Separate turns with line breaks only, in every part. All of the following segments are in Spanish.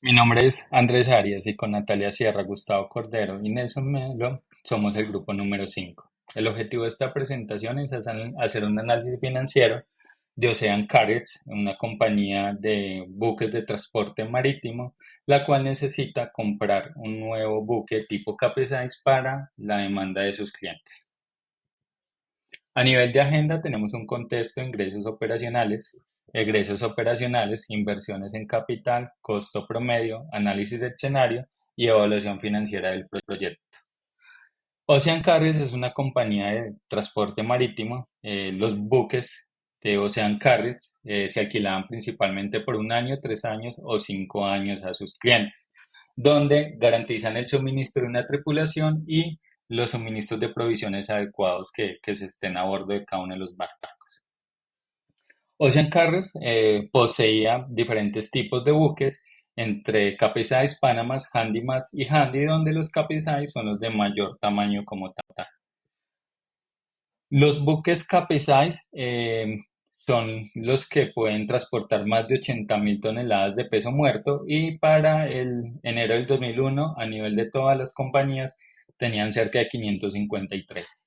Mi nombre es Andrés Arias y con Natalia Sierra, Gustavo Cordero y Nelson Melo somos el grupo número 5. El objetivo de esta presentación es hacer un análisis financiero de Ocean Carriers, una compañía de buques de transporte marítimo, la cual necesita comprar un nuevo buque tipo Capesize para la demanda de sus clientes. A nivel de agenda tenemos un contexto de ingresos operacionales, egresos operacionales, inversiones en capital, costo promedio, análisis de escenario y evaluación financiera del proyecto. Ocean Carriers es una compañía de transporte marítimo. Los buques de Ocean Carriers se alquilaban principalmente por un año, 3 años o 5 años a sus clientes, donde garantizan el suministro de una tripulación y los suministros de provisiones adecuados que se estén a bordo de cada uno de los barcos. Ocean Carriers poseía diferentes tipos de buques entre Capesize, Panamas, Handymas y Handy, donde los Capesize son los de mayor tamaño como tal. Los buques Capesize son los que pueden transportar más de 80.000 toneladas de peso muerto y para el enero del 2001, a nivel de todas las compañías, tenían cerca de 553.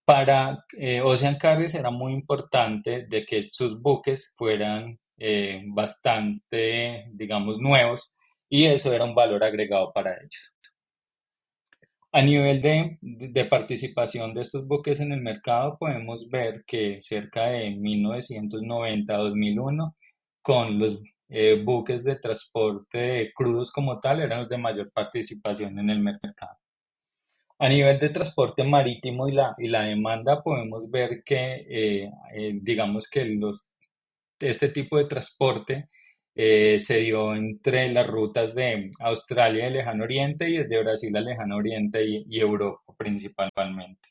Para Ocean Carriers era muy importante de que sus buques fueran bastante, digamos, nuevos, y eso era un valor agregado para ellos. A nivel de participación de estos buques en el mercado, podemos ver que cerca de 1990 a 2001, con los buques de transporte de crudos como tal, eran los de mayor participación en el mercado. A nivel de transporte marítimo y la demanda, podemos ver que, digamos que este tipo de transporte se dio entre las rutas de Australia y el Lejano Oriente y desde Brasil al Lejano Oriente y Europa principalmente.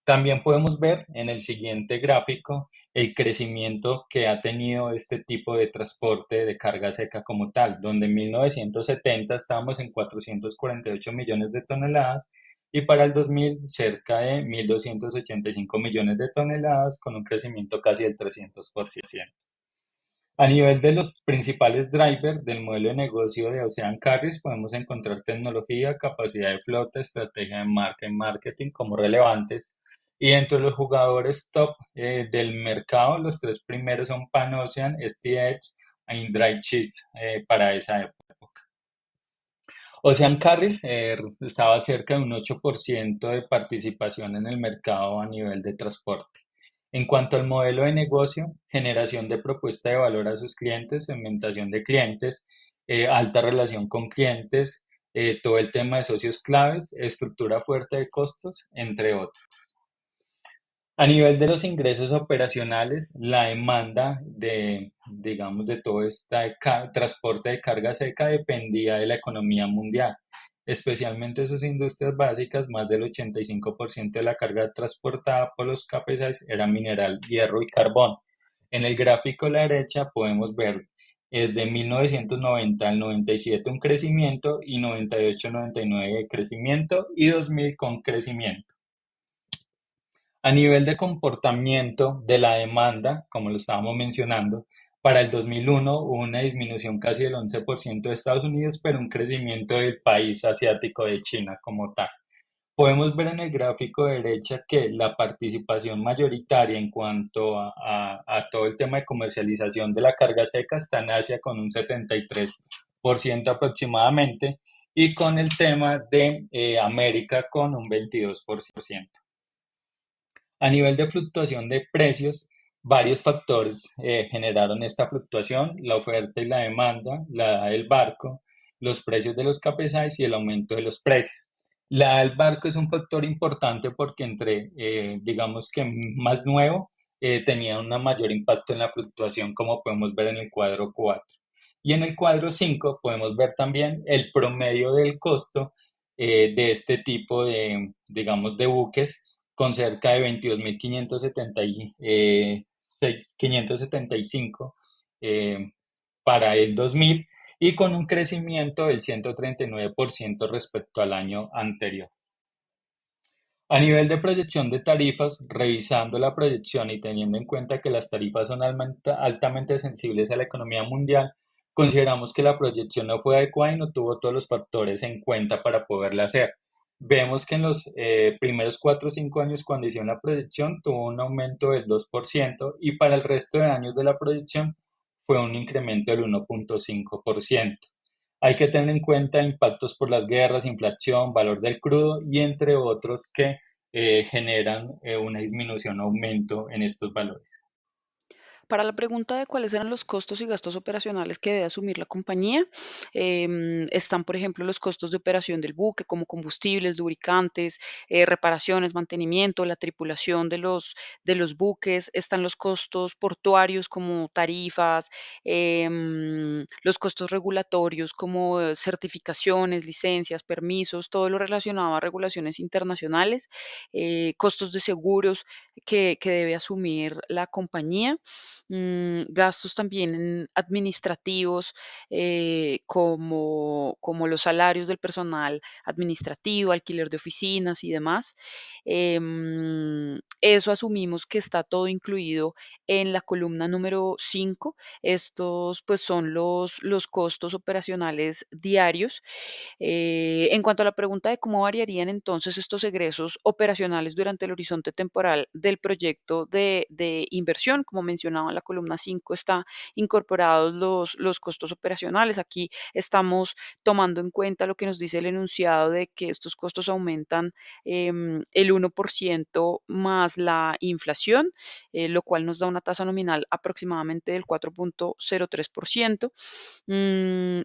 También podemos ver en el siguiente gráfico el crecimiento que ha tenido este tipo de transporte de carga seca como tal, donde en 1970 estábamos en 448 millones de toneladas y para el 2000 cerca de 1.285 millones de toneladas con un crecimiento casi del 300%. A nivel de los principales drivers del modelo de negocio de Ocean Carriers, podemos encontrar tecnología, capacidad de flota, estrategia de marca y marketing como relevantes. Y dentro de los jugadores top del mercado, los tres primeros son Pan-Ocean, STX y Dry Cheese para esa época. Ocean Carriers estaba cerca de un 8% de participación en el mercado a nivel de transporte. En cuanto al modelo de negocio, generación de propuesta de valor a sus clientes, segmentación de clientes, alta relación con clientes, todo el tema de socios claves, estructura fuerte de costos, entre otros. A nivel de los ingresos operacionales, la demanda digamos, de todo este transporte de carga seca dependía de la economía mundial, especialmente sus industrias básicas. Más del 85% de la carga transportada por los capesize era mineral, hierro y carbón. En el gráfico a la derecha podemos ver desde 1990 al 97 un crecimiento y 98-99 de crecimiento y 2000 con crecimiento. A nivel de comportamiento de la demanda, como lo estábamos mencionando, para el 2001 hubo una disminución casi del 11% de Estados Unidos, pero un crecimiento del país asiático de China como tal. Podemos ver en el gráfico de derecha que la participación mayoritaria en cuanto a todo el tema de comercialización de la carga seca está en Asia con un 73% aproximadamente y con el tema de América con un 22%. A nivel de fluctuación de precios, varios factores generaron esta fluctuación: la oferta y la demanda, la edad del barco, los precios de los capesize y el aumento de los precios. La edad del barco es un factor importante porque digamos que más nuevo, tenía un mayor impacto en la fluctuación, como podemos ver en el cuadro 4. Y en el cuadro 5 podemos ver también el promedio del costo de este tipo de, digamos, de buques con cerca de 22.575 para el 2000 y con un crecimiento del 139% respecto al año anterior. A nivel de proyección de tarifas, revisando la proyección y teniendo en cuenta que las tarifas son altamente sensibles a la economía mundial, Consideramos que la proyección no fue adecuada y no tuvo todos los factores en cuenta para poderla hacer. Vemos que en los primeros 4 o 5 años cuando hicieron la proyección tuvo un aumento del 2% y para el resto de años de la proyección fue un incremento del 1,5%. Hay que tener en cuenta impactos por las guerras, inflación, valor del crudo y entre otros que generan una disminución o aumento en estos valores.
Para la pregunta de cuáles eran los costos y gastos operacionales que debe asumir la compañía, están, por ejemplo, los costos de operación del buque, como combustibles, lubricantes, reparaciones, mantenimiento, la tripulación de los buques, están los costos portuarios como tarifas, los costos regulatorios como certificaciones, licencias, permisos, todo lo relacionado a regulaciones internacionales, costos de seguros que debe asumir la compañía, gastos también administrativos, como los salarios del personal administrativo, alquiler de oficinas y demás. Eso asumimos que está todo incluido en la columna número 5. Estos, pues, son los costos operacionales diarios. En cuanto a la pregunta de cómo variarían entonces estos egresos operacionales durante el horizonte temporal del proyecto de inversión, como mencionaba en la columna 5, está incorporados los costos operacionales. Aquí estamos tomando en cuenta lo que nos dice el enunciado de que estos costos aumentan el 1% más la inflación, lo cual nos da una tasa nominal aproximadamente del 4,03%.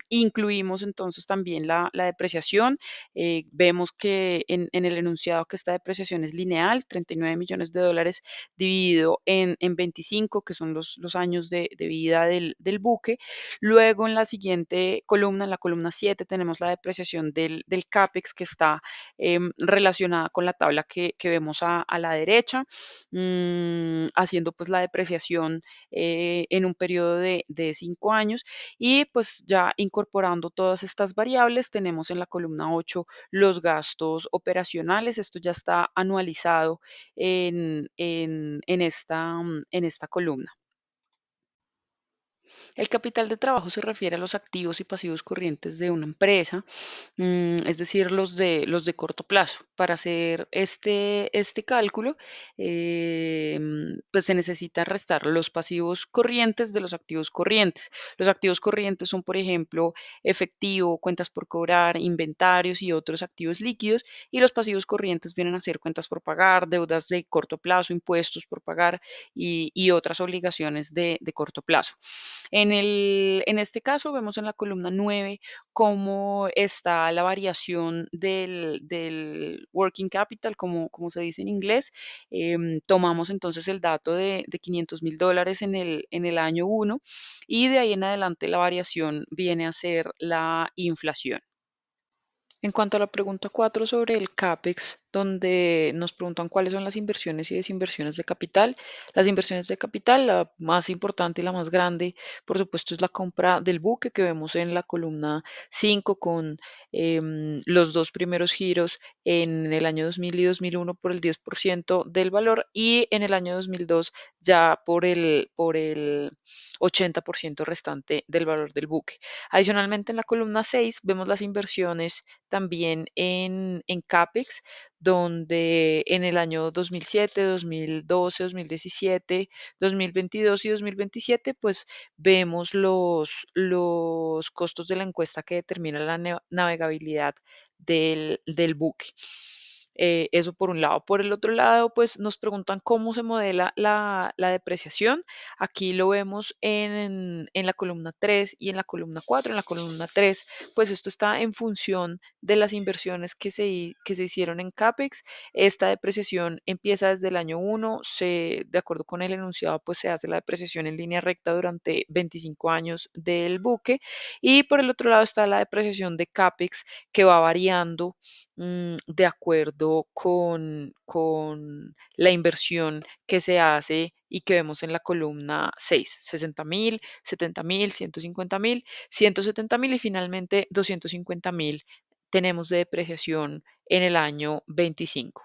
Incluimos entonces también la depreciación. Vemos que en el enunciado que esta depreciación es lineal, 39 millones de dólares dividido en 25, que son los años de vida del buque. Luego en la siguiente columna, en la columna 7, tenemos la depreciación del CAPEX que está relacionada con la tabla que vemos a la derecha, haciendo pues la depreciación en un periodo de 5 años. Y pues ya incorporando todas estas variables, tenemos en la columna 8 los gastos operacionales. Esto ya está anualizado en esta columna. El capital de trabajo se refiere a los activos y pasivos corrientes de una empresa, es decir, los de corto plazo. Para hacer este cálculo, pues se necesita restar los pasivos corrientes de los activos corrientes. Los activos corrientes son, por ejemplo, efectivo, cuentas por cobrar, inventarios y otros activos líquidos, y los pasivos corrientes vienen a ser cuentas por pagar, deudas de corto plazo, impuestos por pagar y otras obligaciones de corto plazo. En este caso, vemos en la columna 9 cómo está la variación del working capital, como se dice en inglés. Tomamos entonces el dato de $500,000 en el año 1 y de ahí en adelante la variación viene a ser la inflación. En cuanto a la pregunta 4 sobre el CAPEX, donde nos preguntan cuáles son las inversiones y desinversiones de capital. Las inversiones de capital, la más importante y la más grande, por supuesto, es la compra del buque que vemos en la columna 5 con los dos primeros giros en el año 2000 y 2001 por el 10% del valor y en el año 2002 ya por el 80% restante del valor del buque. Adicionalmente, en la columna 6 vemos las inversiones también en CAPEX, donde en el año 2007, 2012, 2017, 2022 y 2027, pues vemos los costos de la encuesta que determina la navegabilidad del buque. Eso por un lado. Por el otro lado, pues nos preguntan cómo se modela la depreciación. Aquí lo vemos en la columna 3 y en la columna 4. En la columna 3, pues esto está en función de las inversiones que se hicieron en CAPEX. Esta depreciación empieza desde el año 1, de acuerdo con el enunciado, pues se hace la depreciación en línea recta durante 25 años del buque. Y por el otro lado está la depreciación de CAPEX que va variando de acuerdo con la inversión que se hace y que vemos en la columna 6, 60,000, 70,000, 150,000, 170,000 y finalmente 250,000 tenemos de depreciación en el año 25.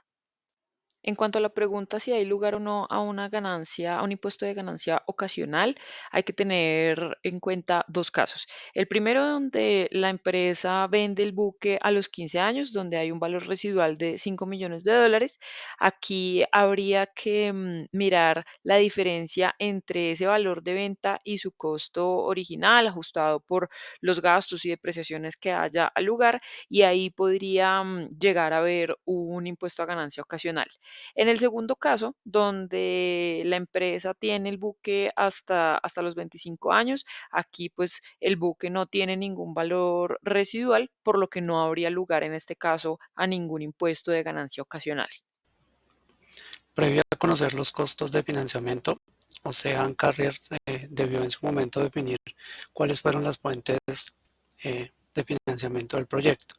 En cuanto a la pregunta si hay lugar o no a una ganancia, a un impuesto de ganancia ocasional, hay que tener en cuenta dos casos. El primero, donde la empresa vende el buque a los 15 años, donde hay un valor residual de 5 millones de dólares. Aquí habría que mirar la diferencia entre ese valor de venta y su costo original, ajustado por los gastos y depreciaciones que haya al lugar, y ahí podría llegar a haber un impuesto a ganancia ocasional. En el segundo caso, donde la empresa tiene el buque hasta los 25 años, aquí pues el buque no tiene ningún valor residual, por lo que no habría lugar en este caso a ningún impuesto de ganancia ocasional.
Previo a conocer los costos de financiamiento, Ocean Carriers debió en su momento definir cuáles fueron las fuentes de financiamiento del proyecto.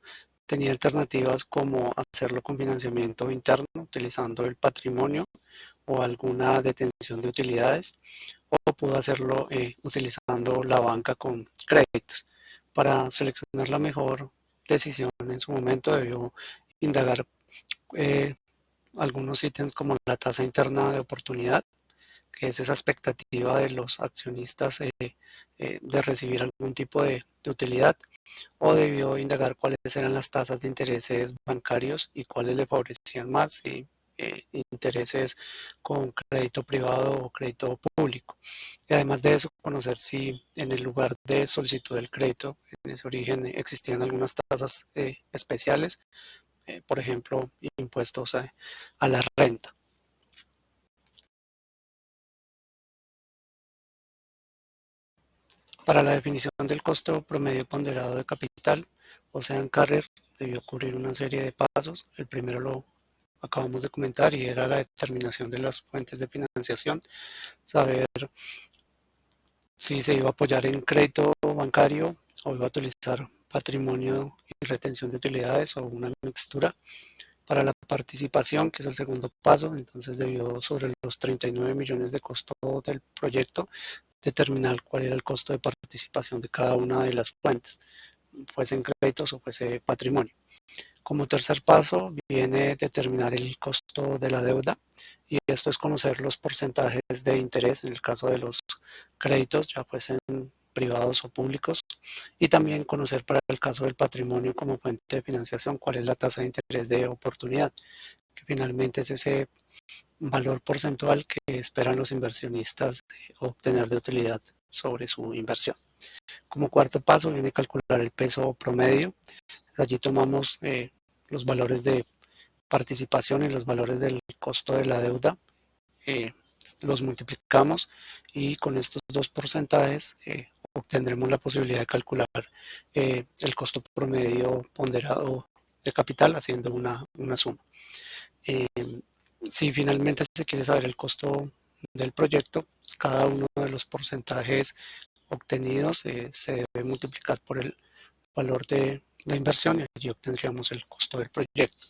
Tenía alternativas como hacerlo con financiamiento interno, utilizando el patrimonio o alguna detención de utilidades, o pudo hacerlo utilizando la banca con créditos. Para seleccionar la mejor decisión en su momento debió indagar eh, algunos ítems como la tasa interna de oportunidad, que es esa expectativa de los accionistas de recibir algún tipo de utilidad, o debió indagar cuáles eran las tasas de intereses bancarios y cuáles le favorecían más, y intereses con crédito privado o crédito público. Y además de eso, conocer si en el lugar de solicitud del crédito, en ese origen, existían algunas tasas especiales, por ejemplo, impuestos a la renta. Para la definición del costo promedio ponderado de capital, Ocean Carrier debió cubrir una serie de pasos. El primero lo acabamos de comentar y era la determinación de las fuentes de financiación, saber si se iba a apoyar en crédito bancario o iba a utilizar patrimonio y retención de utilidades o una mixtura. Para la participación, que es el segundo paso, entonces debió sobre los 39 millones de costo del proyecto determinar cuál era el costo de participación de cada una de las fuentes, fuese en créditos o fuese patrimonio. Como tercer paso viene determinar el costo de la deuda, y esto es conocer los porcentajes de interés en el caso de los créditos, ya fuesen privados o públicos, y también conocer para el caso del patrimonio como fuente de financiación cuál es la tasa de interés de oportunidad, que finalmente es ese valor porcentual que esperan los inversionistas de obtener de utilidad sobre su inversión. Como cuarto paso viene calcular el peso promedio. Allí tomamos los valores de participación y los valores del costo de la deuda, eh, los multiplicamos y con estos dos porcentajes obtendremos la posibilidad de calcular el costo promedio ponderado de capital haciendo una suma. Eh, si finalmente se quiere saber el costo del proyecto, cada uno de los porcentajes obtenidos se debe multiplicar por el valor de la inversión y allí obtendríamos el costo del proyecto.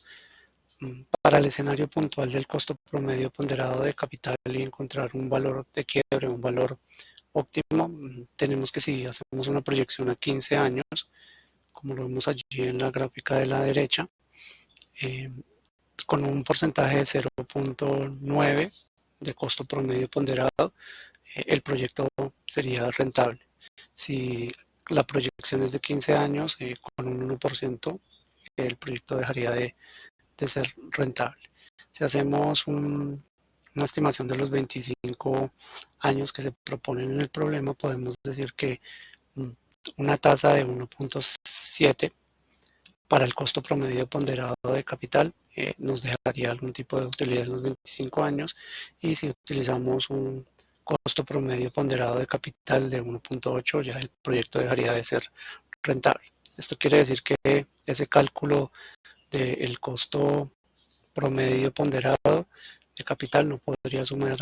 Para el escenario puntual del costo promedio ponderado de capital y encontrar un valor de quiebre, un valor óptimo, tenemos que, si hacemos una proyección a 15 años, como lo vemos allí en la gráfica de la derecha, eh, con un porcentaje de 0.9 de costo promedio ponderado, el proyecto sería rentable. Si la proyección es de 15 años, con un 1%, el proyecto dejaría de ser rentable. Si hacemos una estimación de los 25 años que se proponen en el problema, podemos decir que una tasa de 1.7 para el costo promedio ponderado de capital nos dejaría algún tipo de utilidad en los 25 años, y si utilizamos un costo promedio ponderado de capital de 1.8, ya el proyecto dejaría de ser rentable. Esto quiere decir que ese cálculo del costo promedio ponderado de capital no podría sumar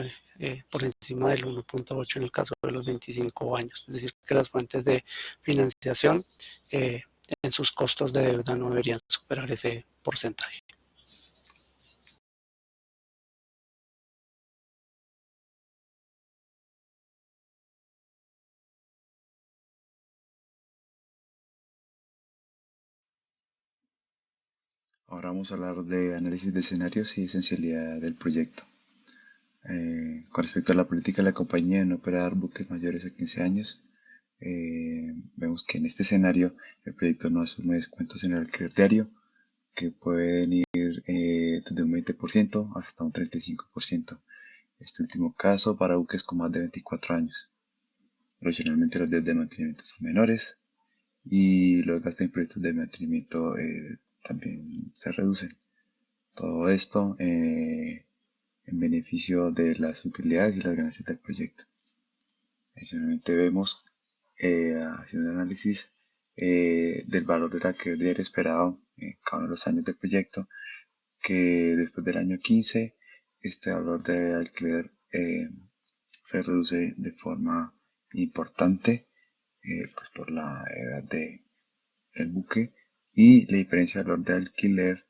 por encima del 1.8 en el caso de los 25 años. Es decir, que las fuentes de financiación eh, en sus costos de deuda no deberían superar ese porcentaje.
Ahora vamos a hablar de análisis de escenarios y esencialidad del proyecto. Con respecto a la política de la compañía de no operar buques mayores a 15 años, vemos que en este escenario el proyecto no asume descuentos en el alquiler diario, que pueden ir desde un 20% hasta un 35%. Este último caso para buques con más de 24 años. Tradicionalmente los días de mantenimiento son menores y los gastos imprevistos de mantenimiento también se reducen. Todo esto en beneficio de las utilidades y las ganancias del proyecto. Adicionalmente vemos, haciendo un análisis del valor del alquiler diario esperado en cada uno de los años del proyecto, que después del año 15 este valor de alquiler se reduce de forma importante, pues por la edad del buque y la diferencia de valor de alquiler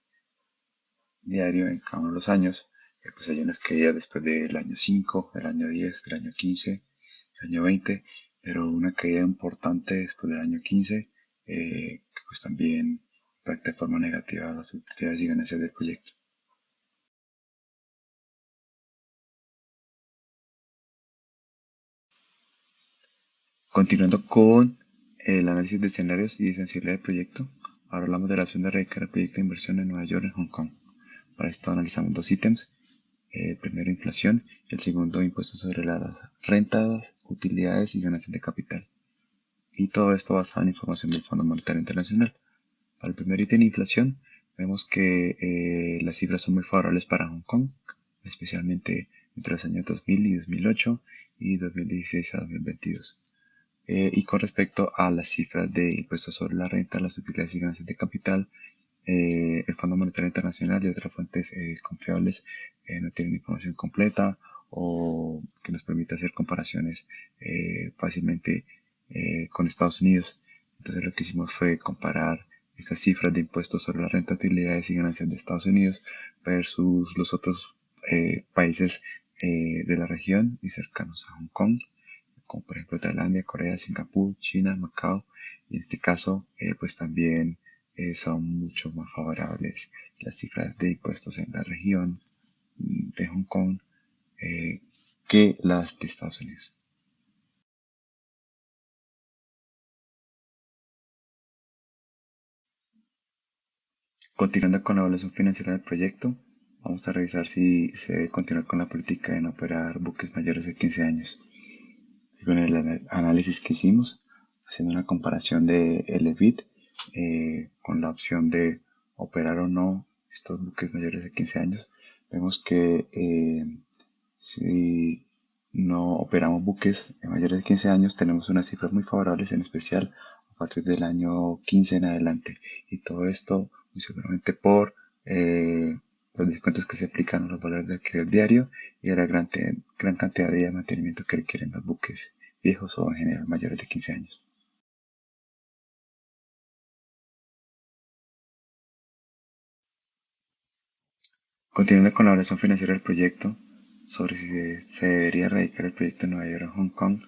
diario en cada uno de los años. Pues hay unas caídas después del año 5, del año 10, del año 15, del año 20, pero una caída importante después del año 15 que pues también impacta de forma negativa a las utilidades y ganancias del proyecto. Continuando con el análisis de escenarios y esencialidad del proyecto, ahora hablamos de la opción de radicar el proyecto de inversión en Nueva York y en Hong Kong. Para esto analizamos dos ítems. El primero, inflación, y el segundo, impuestos sobre las rentas, utilidades y ganancias de capital. Y todo esto basado en información del Fondo Monetario Internacional. Para el primer ítem, inflación, vemos que las cifras son muy favorables para Hong Kong, especialmente entre los años 2000 y 2008 y 2016 a 2022. Y con respecto a las cifras de impuestos sobre la renta, las utilidades y ganancias de capital, el Fondo Monetario Internacional y otras fuentes confiables no tienen información completa o que nos permita hacer comparaciones fácilmente con Estados Unidos. Entonces lo que hicimos fue comparar estas cifras de impuestos sobre la renta, utilidades y ganancias de Estados Unidos versus los otros países de la región y cercanos a Hong Kong, como por ejemplo Tailandia, Corea, Singapur, China, Macao, y en este caso pues también son mucho más favorables las cifras de impuestos en la región de Hong Kong que las de Estados Unidos. Continuando con la evaluación financiera del proyecto, vamos a revisar si se debe continuar con la política de no operar buques mayores de 15 años. Con el análisis que hicimos, haciendo una comparación de EBIT con la opción de operar o no estos buques mayores de 15 años, vemos que si no operamos buques mayores de 15 años, tenemos unas cifras muy favorables, en especial a partir del año 15 en adelante. Y todo esto muy seguramente por los descuentos que se aplican a los valores de alquiler diario y a la gran cantidad de mantenimiento que requieren los buques viejos o en general mayores de 15 años. Continuando con la evaluación financiera del proyecto, sobre si se debería radicar el proyecto en Nueva York o Hong Kong,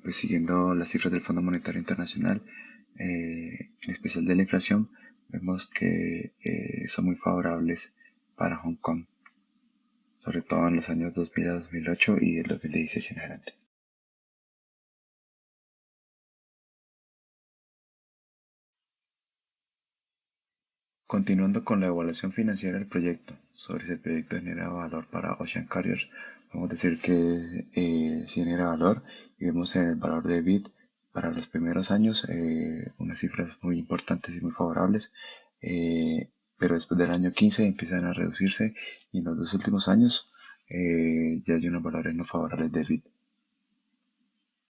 pues siguiendo las cifras del Fondo Monetario Internacional, en especial de la inflación, vemos que son muy favorables para Hong Kong, sobre todo en los años 2000 a 2008 y del 2016 en adelante. Continuando con la evaluación financiera del proyecto, sobre si el proyecto genera valor para Ocean Carriers, vamos a decir que sí genera valor y vemos en el valor de EBIT para los primeros años unas cifras muy importantes y muy favorables, pero después del año 15 empiezan a reducirse y en los dos últimos años ya hay unos valores no favorables de EBIT.